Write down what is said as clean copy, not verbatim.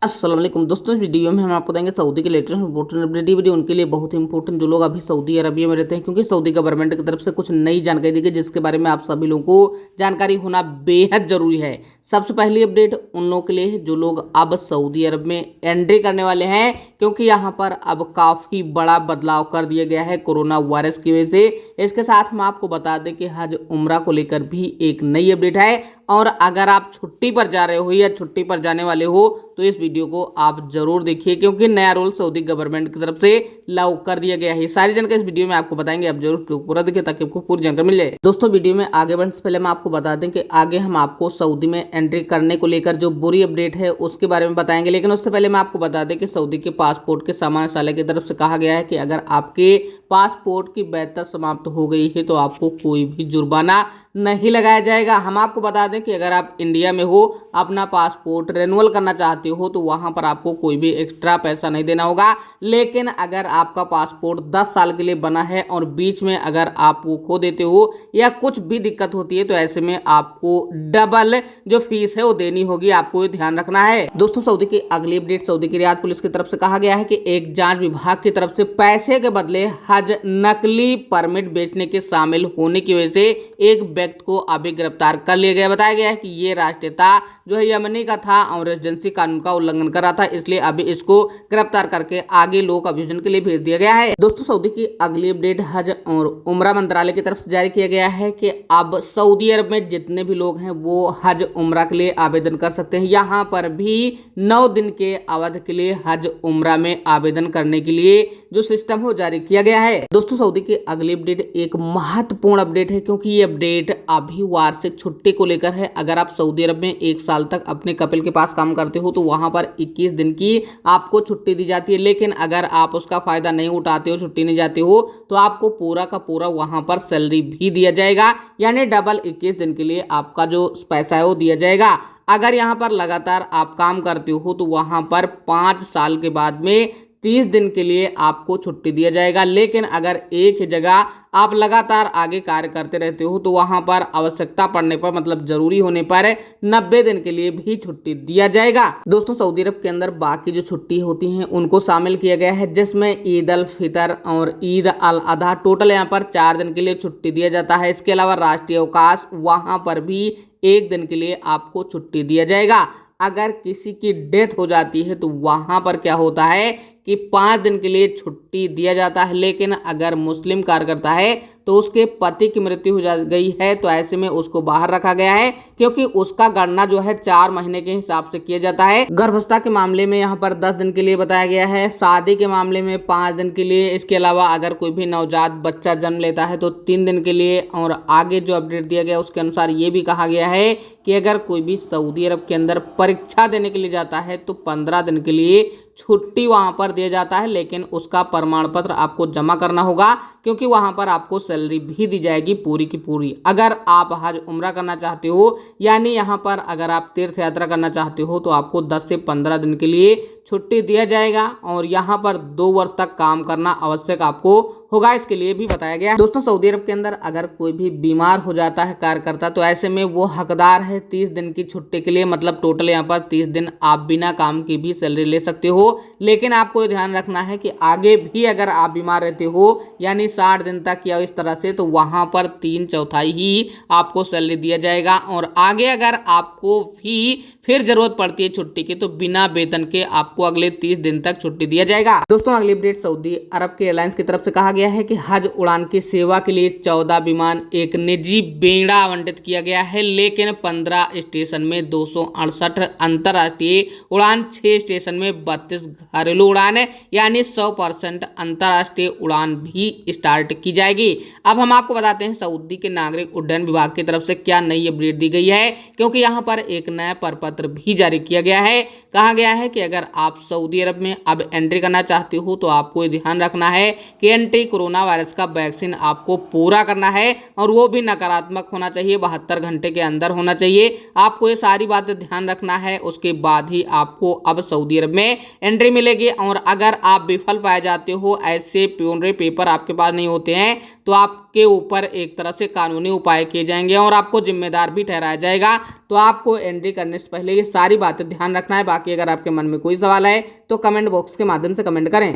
अस्सलाम वालेकुम दोस्तों, इस वीडियो में हम आपको देंगे सऊदी के लेटेस्ट इंपॉर्टेंट अपडेट। ये वीडियो उनके लिए बहुत ही इंपॉर्टेंट जो लोग अभी सऊदी अरबिया में रहते हैं, क्योंकि सऊदी गवर्नमेंट की तरफ से कुछ नई जानकारी दी गई जिसके बारे में आप सभी लोगों को जानकारी होना बेहद जरूरी है। सबसे पहली अपडेट उन लोगों के लिए है जो लोग अब सऊदी अरब में एंट्री करने वाले हैं, क्योंकि यहाँ पर अब काफ़ी बड़ा बदलाव कर दिया गया है कोरोना वायरस की वजह से। इसके साथ हम आपको बता दें कि हज उम्रा को लेकर भी एक नई अपडेट है, और अगर आप छुट्टी पर जा रहे हो या छुट्टी पर जाने वाले हो तो इस वीडियो को आप जरूर देखिए, क्योंकि नया रूल सऊदी गवर्नमेंट की तरफ से लागू कर दिया गया है। सारी जानकारी इस वीडियो में आपको बताएंगे, आप जरूर पूरा देखिए ताकि आपको पूरी जानकारी मिल जाए। दोस्तों, वीडियो में आगे बढ़ने से पहले हम आपको बता दें कि आगे हम आपको सऊदी में एंट्री करने को लेकर जो बुरी अपडेट है उसके बारे में बताएंगे, लेकिन उससे पहले मैं आपको बता दें कि सऊदी के पासपोर्ट के सामान्य की तरफ से कहा गया है कि अगर आपके पासपोर्ट की वैधता समाप्त हो गई है तो आपको कोई भी जुर्माना नहीं लगाया जाएगा। हम आपको बता दें कि अगर आप इंडिया में हो, अपना पासपोर्ट रिन्यूअल करना चाहते हो तो वहां पर आपको कोई भी एक्स्ट्रा पैसा नहीं देना होगा। लेकिन अगर आपका पासपोर्ट 10 साल के लिए बना है और बीच में अगर आप वो खो देते हो या कुछ भी दिक्कत होती है तो ऐसे में आपको डबल जो फीस है वो देनी होगी। आपको ये ध्यान रखना है। दोस्तों, सऊदी की अगली अपडेट सऊदी की रियाद पुलिस की तरफ से कहा गया है कि एक जांच विभाग की तरफ से पैसे के बदले हज नकली परमिट बेचने के शामिल होने की वजह से एक व्यक्ति को अभी गिरफ्तार कर लिया गया। बताया गया है कि ये राष्ट्रीयता जो है यमनी का था और रेजिडेंसी कानून का उल्लंघन कर रहा था, इसलिए अभी इसको गिरफ्तार करके आगे लोक अभियोजन के लिए भेज दिया गया है। दोस्तों, सऊदी की अगली अपडेट हज और उम्रा मंत्रालय की तरफ से जारी किया गया है कि अब सऊदी अरब में जितने भी लोग हैं वो हज उम्रा के लिए आवेदन कर सकते हैं। यहाँ पर भी 9 दिन के अवधि के लिए हज उम्रा में आवेदन करने के लिए जो सिस्टम हो जारी किया गया है। दोस्तों, सऊदी की अगली अपडेट एक महत्वपूर्ण अपडेट है, क्योंकि ये अपडेट अभी वार्षिक छुट्टी को लेकर है। अगर आप सऊदी अरब में 1 साल तक अपने कपिल के पास काम करते हो तो वहां पर 21 दिन की आपको छुट्टी दी जाती है, लेकिन अगर आप उसका फायदा नहीं उठाते हो, छुट्टी नहीं जाते हो, तो आपको पूरा का पूरा वहां पर सैलरी भी दिया जाएगा, यानी डबल 21 दिन के लिए आपका जो पैसा है वो दिया जाएगा। अगर यहाँ पर लगातार आप काम करते हो तो वहां पर 5 साल के बाद में 30 दिन के लिए आपको छुट्टी दिया जाएगा। लेकिन अगर एक ही जगह आप लगातार आगे कार्य करते रहते हो तो वहां पर आवश्यकता पड़ने पर, मतलब जरूरी होने पर 90 दिन के लिए भी छुट्टी दिया जाएगा। दोस्तों, सऊदी अरब के अंदर बाकी जो छुट्टी होती हैं उनको शामिल किया गया है, जिसमें ईद अल फितर और ईद अल अधा, टोटल यहाँ पर 4 दिन के लिए छुट्टी दिया जाता है। इसके अलावा राष्ट्रीय अवकाश वहां पर भी 1 दिन के लिए आपको छुट्टी दिया जाएगा। अगर किसी की डेथ हो जाती है तो वहां पर क्या होता है कि 5 दिन के लिए छुट्टी दिया जाता है। लेकिन अगर मुस्लिम कार्यकर्ता है तो उसके पति की मृत्यु हो गई है तो ऐसे में उसको बाहर रखा गया है, क्योंकि उसका गणना जो है 4 महीने के हिसाब से किया जाता है। गर्भावस्था के मामले में यहाँ पर 10 दिन के लिए बताया गया है, शादी के मामले में 5 दिन के लिए। इसके अलावा अगर कोई भी नवजात बच्चा जन्म लेता है तो 3 दिन के लिए। और आगे जो अपडेट दिया गया उसके अनुसार ये भी कहा गया है कि अगर कोई भी सऊदी अरब के अंदर परीक्षा देने के लिए जाता है तो 15 दिन के लिए छुट्टी वहां पर दिया जाता है, लेकिन उसका प्रमाण पत्र आपको जमा करना होगा, क्योंकि वहां पर आपको सैलरी भी दी जाएगी पूरी की पूरी। अगर आप हज उम्रा करना चाहते हो, यानी यहाँ पर अगर आप तीर्थ यात्रा करना चाहते हो तो आपको 10 से 15 दिन के लिए छुट्टी दिया जाएगा, और यहाँ पर 2 वर्ष तक काम करना आवश्यक आपको होगा, इसके लिए भी बताया गया। दोस्तों, सऊदी अरब के अंदर अगर कोई भी बीमार हो जाता है कार्यकर्ता तो ऐसे में वो हकदार है 30 दिन की छुट्टी के लिए, मतलब टोटल यहाँ पर 30 दिन आप बिना काम की भी सैलरी ले सकते हो। लेकिन आपको ये ध्यान रखना है कि आगे भी अगर आप बीमार रहते हो यानी 60 दिन तक या इस तरह से, तो वहां पर 3/4 ही आपको सैलरी दिया जाएगा। और आगे अगर आपको भी फिर जरूरत पड़ती है छुट्टी की तो बिना वेतन के आपको अगले 30 दिन तक छुट्टी दिया जाएगा। दोस्तों, अगली अपडेट सऊदी अरब के एयरलाइंस की तरफ से कहा गया है कि हज उड़ान की सेवा के लिए 14 विमान एक निजी बेड़ा आवंटित किया गया है, लेकिन 15 स्टेशन में 268 अंतर्राष्ट्रीय उड़ान, 6 स्टेशन में 32 घरेलू उड़ान है, यानी 100% अंतर्राष्ट्रीय उड़ान भी स्टार्ट की जाएगी। अब हम आपको बताते हैं सऊदी के नागरिक उड्डयन विभाग की तरफ से क्या नई अपडेट दी गई है, क्योंकि यहाँ पर एक नया प्रपत्र भी जारी किया गया है। कहा गया है कि अगर आप सऊदी अरब में अब एंट्री करना चाहते हो तो आपको ध्यान रखना है कि एंटी कोरोना वायरस का वैक्सीन आपको पूरा करना है, और वो भी नकारात्मक होना चाहिए, 72 घंटे के अंदर होना चाहिए। आपको ये सारी बातें ध्यान रखना है, उसके बाद ही आपको अब सऊदी अरब में एंट्री मिलेगी। और अगर आप विफल पाए जाते हो, ऐसे पूरे पेपर आपके पास नहीं होते हैं, तो आप आपके ऊपर एक तरह से कानूनी उपाय किए जाएंगे और आपको जिम्मेदार भी ठहराया जाएगा। तो आपको एंट्री करने से पहले ये सारी बातें ध्यान रखना है। बाकी अगर आपके मन में कोई सवाल है तो कमेंट बॉक्स के माध्यम से कमेंट करें।